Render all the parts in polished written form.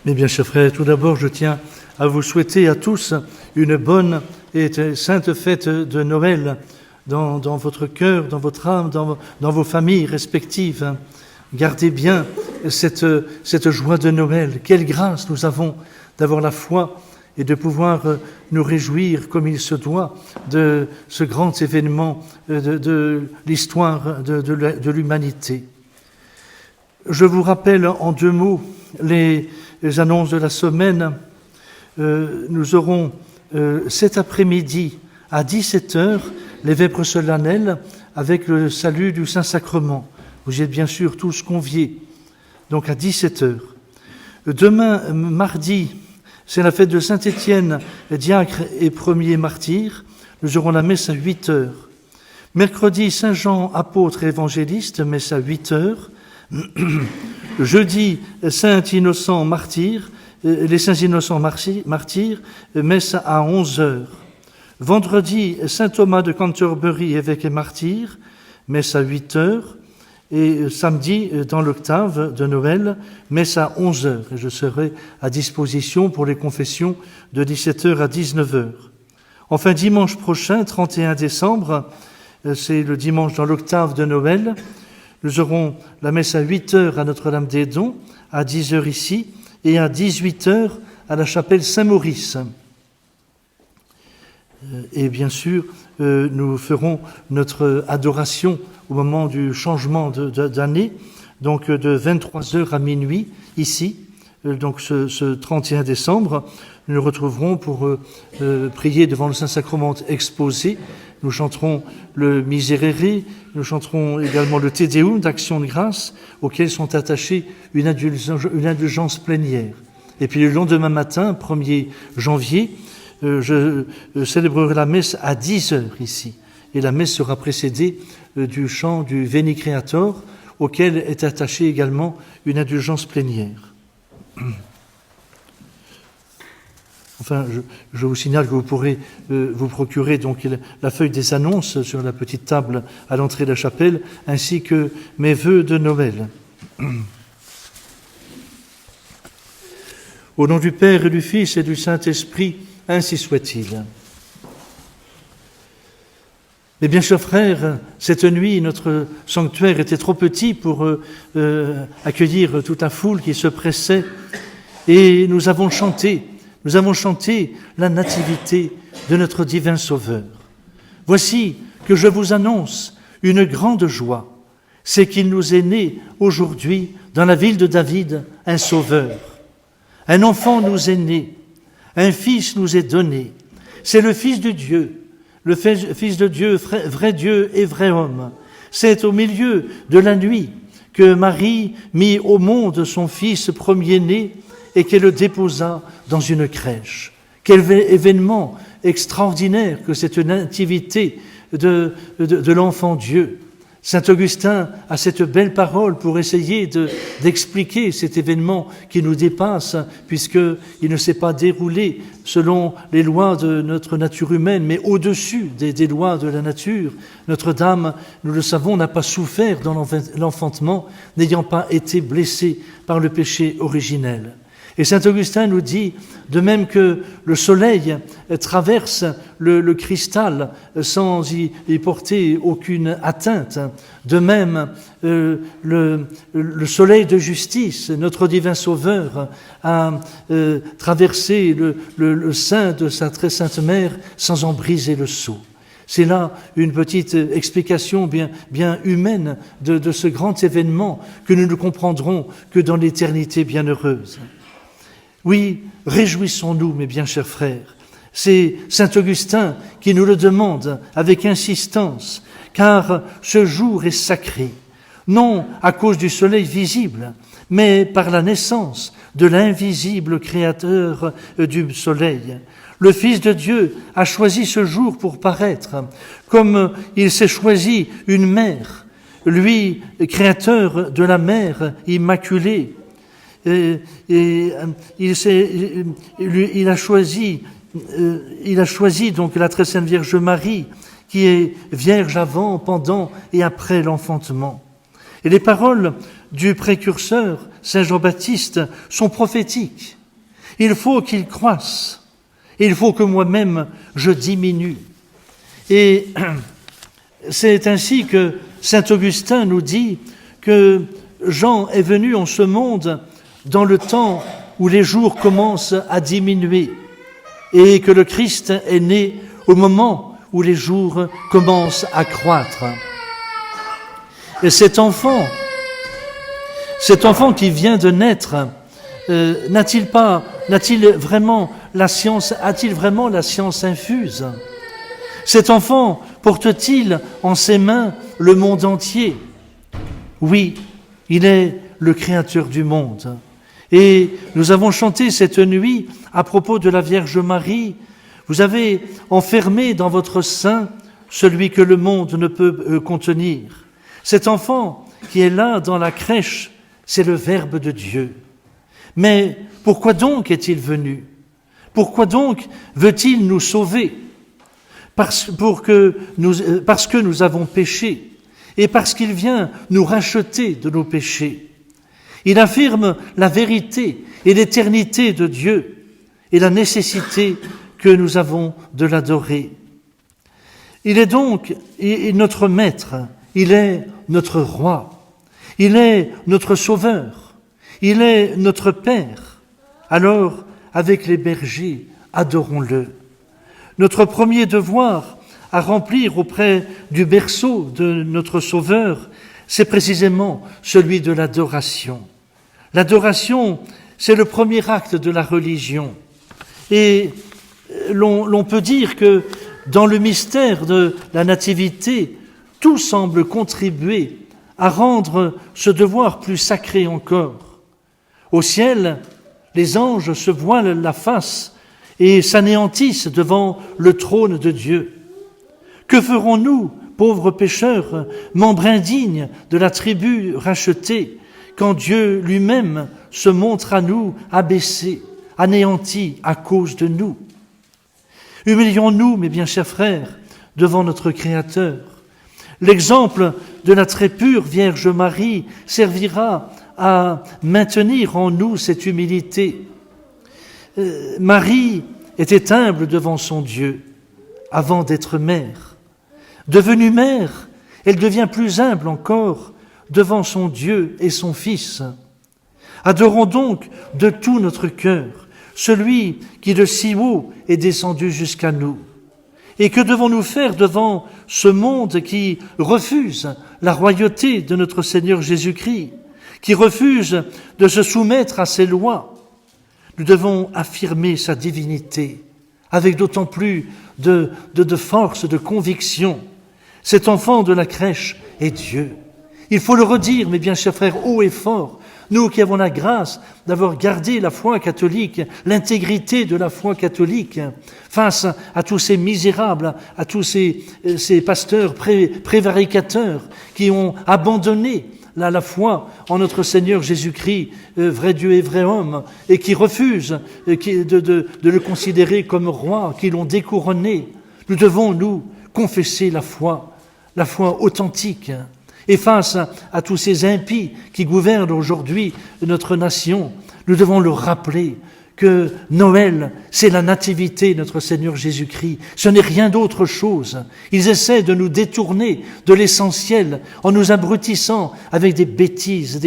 Mes bien chers frères, tout d'abord, je tiens à vous souhaiter à tous une bonne et sainte fête de Noël dans votre cœur, dans votre âme, dans vos familles respectives. Gardez bien cette joie de Noël. Quelle grâce nous avons d'avoir la foi et de pouvoir nous réjouir comme il se doit de ce grand événement de l'histoire de l'humanité. Je vous rappelle en deux mots les annonces de la semaine. Nous aurons cet après-midi à 17h les vêpres solennelles avec le salut du Saint-Sacrement. Vous y êtes bien sûr tous conviés, donc à 17h. Demain, mardi, c'est la fête de Saint-Étienne, diacre et premier martyr. Nous aurons la messe à 8h. Mercredi, Saint-Jean, apôtre et évangéliste, messe à 8h. Jeudi, Saint-Innocent martyr, les Saints-Innocents martyrs, messe à 11h. Vendredi, Saint-Thomas de Canterbury, évêque et martyr, messe à 8h. Et samedi, dans l'octave de Noël, messe à 11h. Et je serai à disposition pour les confessions de 17h à 19h. Enfin, dimanche prochain, 31 décembre, c'est le dimanche dans l'octave de Noël. Nous aurons la messe à 8h à Notre-Dame des Dons, à 10h ici, et à 18h à la chapelle Saint-Maurice. Et bien sûr, nous ferons notre adoration au moment du changement d'année, donc de 23h à minuit, ici. Donc ce 31 décembre, nous nous retrouverons pour prier devant le Saint-Sacrement exposé. Nous chanterons le Miserere, nous chanterons également le Te Deum d'Action de grâce, auquel sont attachées une indulgence plénière. Et puis le lendemain matin, 1er janvier, je célébrerai la messe à 10h ici. Et la messe sera précédée du chant du Veni Creator, auquel est attachée également une indulgence plénière. Enfin, je vous signale que vous pourrez vous procurer donc la feuille des annonces sur la petite table à l'entrée de la chapelle, ainsi que mes vœux de Noël. Au nom du Père et du Fils et du Saint-Esprit, ainsi soit-il. Mais bien chers frères, cette nuit, notre sanctuaire était trop petit pour accueillir toute la foule qui se pressait, et nous avons chanté la nativité de notre divin Sauveur. Voici que je vous annonce une grande joie, c'est qu'il nous est né aujourd'hui dans la ville de David un Sauveur. Un enfant nous est né, un Fils nous est donné. C'est le Fils de Dieu, le Fils de Dieu, vrai Dieu et vrai homme. C'est au milieu de la nuit que Marie mit au monde son Fils premier-né et qu'elle le déposa dans une crèche. Quel événement extraordinaire que cette nativité de l'enfant Dieu. Saint Augustin a cette belle parole pour essayer d'expliquer cet événement qui nous dépasse, puisqu'il ne s'est pas déroulé selon les lois de notre nature humaine, mais au-dessus des lois de la nature. Notre-Dame, nous le savons, n'a pas souffert dans l'enfantement, n'ayant pas été blessée par le péché originel. Et saint Augustin nous dit, de même que le soleil traverse le cristal sans y porter aucune atteinte, de même le soleil de justice, notre divin Sauveur, a traversé le sein de sa très sainte mère sans en briser le sceau. C'est là une petite explication bien humaine de ce grand événement que nous ne comprendrons que dans l'éternité bienheureuse. Oui, réjouissons-nous, mes bien chers frères. C'est saint Augustin qui nous le demande avec insistance, car ce jour est sacré, non à cause du soleil visible, mais par la naissance de l'invisible créateur du soleil. Le Fils de Dieu a choisi ce jour pour paraître, comme il s'est choisi une mère, lui, créateur de la mère immaculée. Il a choisi donc la très sainte Vierge Marie, qui est vierge avant, pendant et après l'enfantement. Et les paroles du précurseur, Saint Jean-Baptiste, sont prophétiques. Il faut qu'il croisse. Il faut que moi-même je diminue. Et c'est ainsi que Saint Augustin nous dit que Jean est venu en ce monde dans le temps où les jours commencent à diminuer et que le Christ est né au moment où les jours commencent à croître. Et cet enfant qui vient de naître, a-t-il vraiment la science infuse? Cet enfant porte-t-il en ses mains le monde entier? Oui, il est le Créateur du monde. Et nous avons chanté cette nuit à propos de la Vierge Marie. Vous avez enfermé dans votre sein celui que le monde ne peut contenir. Cet enfant qui est là dans la crèche, c'est le Verbe de Dieu. Mais pourquoi donc est-il venu? Pourquoi donc veut-il nous sauver? Parce que nous avons péché et parce qu'il vient nous racheter de nos péchés. Il affirme la vérité et l'éternité de Dieu et la nécessité que nous avons de l'adorer. Il est donc notre maître, il est notre roi, il est notre sauveur, il est notre Père. Alors, avec les bergers, adorons-le. Notre premier devoir à remplir auprès du berceau de notre Sauveur, c'est précisément celui de l'adoration. L'adoration, c'est le premier acte de la religion. Et l'on peut dire que dans le mystère de la Nativité, tout semble contribuer à rendre ce devoir plus sacré encore. Au ciel, les anges se voilent la face et s'anéantissent devant le trône de Dieu. Que ferons-nous, pauvres pécheurs, membres indignes de la tribu rachetée, quand Dieu lui-même se montre à nous abaissé, anéanti à cause de nous? Humilions-nous, mes bien chers frères, devant notre Créateur. L'exemple de la très pure Vierge Marie servira à maintenir en nous cette humilité. Marie était humble devant son Dieu avant d'être mère. Devenue mère, elle devient plus humble encore devant son Dieu et son Fils. Adorons donc de tout notre cœur celui qui de si haut est descendu jusqu'à nous. Et que devons-nous faire devant ce monde qui refuse la royauté de notre Seigneur Jésus-Christ, qui refuse de se soumettre à ses lois? Nous devons affirmer sa divinité avec d'autant plus de force, de conviction. Cet enfant de la crèche est Dieu. Il faut le redire, mes bien chers frères, haut et fort. Nous qui avons la grâce d'avoir gardé la foi catholique, l'intégrité de la foi catholique, face à tous ces misérables, à tous ces pasteurs prévaricateurs qui ont abandonné la foi en notre Seigneur Jésus-Christ, vrai Dieu et vrai homme, et qui refusent de le considérer comme roi, qui l'ont découronné. Nous devons, nous, confesser la foi authentique. Et face à tous ces impies qui gouvernent aujourd'hui notre nation, nous devons leur rappeler que Noël, c'est la nativité de notre Seigneur Jésus-Christ. Ce n'est rien d'autre chose. Ils essaient de nous détourner de l'essentiel en nous abrutissant avec des bêtises,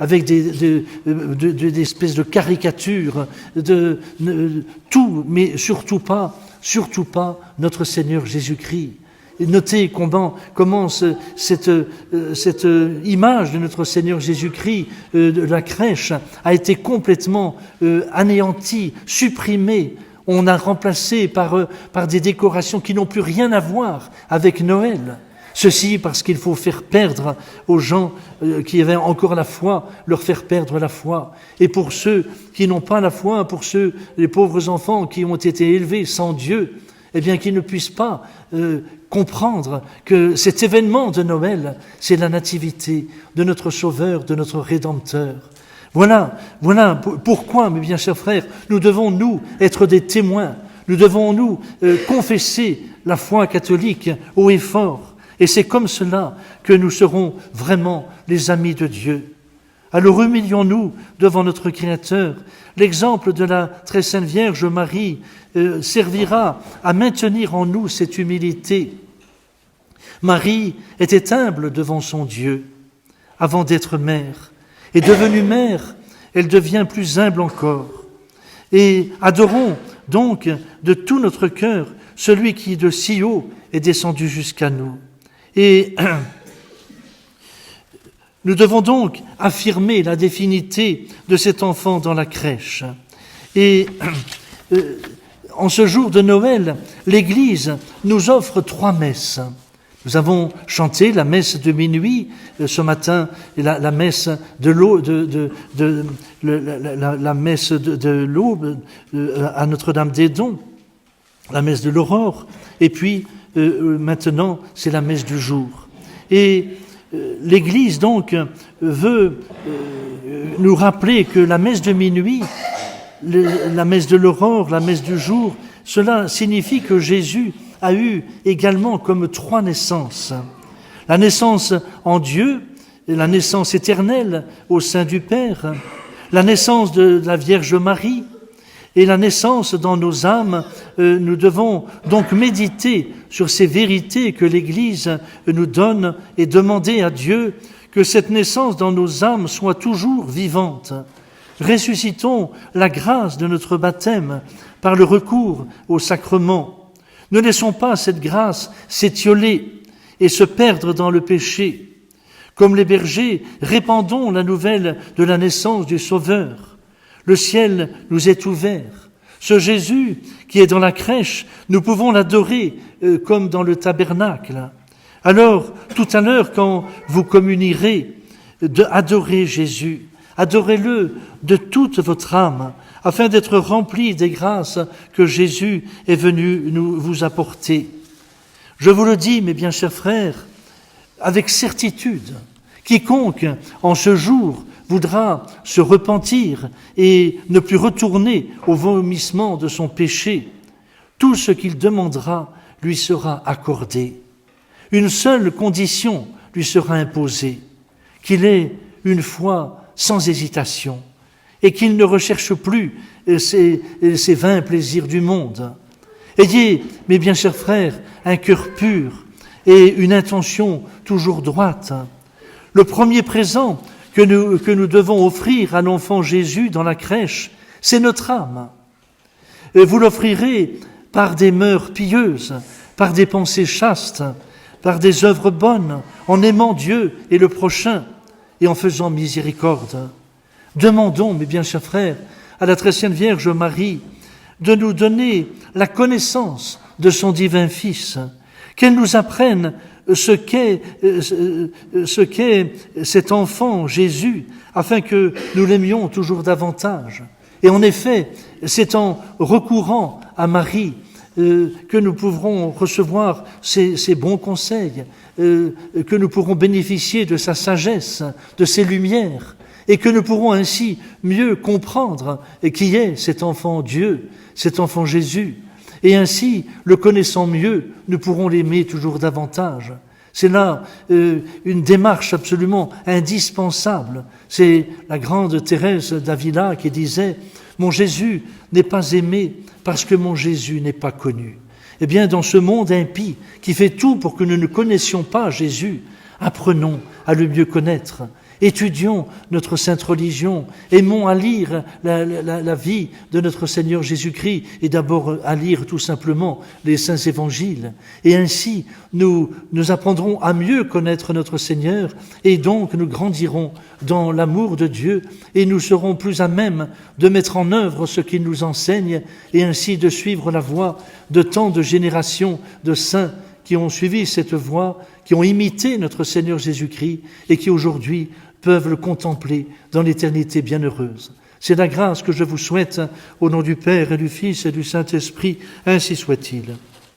avec des espèces de caricatures, tout, mais surtout pas notre Seigneur Jésus-Christ. Et notez comment cette image de notre Seigneur Jésus-Christ, de la crèche, a été complètement anéantie, supprimée. On a remplacé par des décorations qui n'ont plus rien à voir avec Noël. Ceci parce qu'il faut faire perdre aux gens qui avaient encore la foi, leur faire perdre la foi. Et pour ceux qui n'ont pas la foi, pour les pauvres enfants qui ont été élevés sans Dieu, eh bien qu'ils ne puissent pas comprendre que cet événement de Noël, c'est la nativité de notre Sauveur, de notre Rédempteur. Voilà pourquoi, mes bien chers frères, nous devons, nous, être des témoins. Nous devons, nous, confesser la foi catholique haut et fort, Et c'est comme cela que nous serons vraiment les amis de Dieu. Alors humilions-nous devant notre Créateur. L'exemple de la très sainte Vierge Marie servira à maintenir en nous cette humilité. Marie était humble devant son Dieu avant d'être mère. Et devenue mère, elle devient plus humble encore. Et adorons donc de tout notre cœur celui qui de si haut est descendu jusqu'à nous. Et nous devons donc affirmer la divinité de cet enfant dans la crèche. Et en ce jour de Noël, l'Église nous offre 3 messes. Nous avons chanté la messe de minuit ce matin, la messe de l'aube, la messe de l'aube à Notre-Dame des Dons, la messe de l'aurore, et puis maintenant c'est la messe du jour. Et l'Église donc veut nous rappeler que la messe de minuit, la messe de l'aurore, la messe du jour, cela signifie que Jésus a eu également comme 3 naissances. La naissance en Dieu, la naissance éternelle au sein du Père, la naissance de la Vierge Marie et la naissance dans nos âmes. Nous devons donc méditer sur ces vérités que l'Église nous donne et demander à Dieu que cette naissance dans nos âmes soit toujours vivante. Ressuscitons la grâce de notre baptême par le recours au sacrement. Ne laissons pas cette grâce s'étioler et se perdre dans le péché. Comme les bergers, répandons la nouvelle de la naissance du Sauveur. Le ciel nous est ouvert. Ce Jésus qui est dans la crèche, nous pouvons l'adorer comme dans le tabernacle. Alors, tout à l'heure, quand vous communierez, adorez Jésus. Adorez-le de toute votre âme, afin d'être remplis des grâces que Jésus est venu vous apporter. Je vous le dis, mes bien chers frères, avec certitude, quiconque en ce jour voudra se repentir et ne plus retourner au vomissement de son péché, tout ce qu'il demandera lui sera accordé. Une seule condition lui sera imposée, qu'il ait une foi sans hésitation, et qu'il ne recherche plus ces vains plaisirs du monde. Ayez, mes bien chers frères, un cœur pur et une intention toujours droite. Le premier présent que nous devons offrir à l'enfant Jésus dans la crèche, c'est notre âme. Et vous l'offrirez par des mœurs pieuses, par des pensées chastes, par des œuvres bonnes, en aimant Dieu et le prochain, et en faisant miséricorde. Demandons, mes bien chers frères, à la très sainte Vierge Marie de nous donner la connaissance de son divin Fils, qu'elle nous apprenne ce qu'est cet enfant Jésus, afin que nous l'aimions toujours davantage. Et en effet, c'est en recourant à Marie que nous pourrons recevoir ses bons conseils, que nous pourrons bénéficier de sa sagesse, de ses lumières, et que nous pourrons ainsi mieux comprendre qui est cet enfant Dieu, cet enfant Jésus. Et ainsi, le connaissant mieux, nous pourrons l'aimer toujours davantage. C'est là une démarche absolument indispensable. C'est la grande Thérèse d'Avila qui disait « Mon Jésus n'est pas aimé parce que mon Jésus n'est pas connu ». Eh bien, dans ce monde impie qui fait tout pour que nous ne connaissions pas Jésus, apprenons à le mieux connaître. Étudions notre sainte religion, aimons à lire la vie de notre Seigneur Jésus-Christ et d'abord à lire tout simplement les saints évangiles. Et ainsi, nous apprendrons à mieux connaître notre Seigneur et donc nous grandirons dans l'amour de Dieu et nous serons plus à même de mettre en œuvre ce qu'il nous enseigne et ainsi de suivre la voie de tant de générations de saints qui ont suivi cette voie, qui ont imité notre Seigneur Jésus-Christ et qui aujourd'hui peuvent le contempler dans l'éternité bienheureuse. C'est la grâce que je vous souhaite au nom du Père et du Fils et du Saint-Esprit, ainsi soit-il.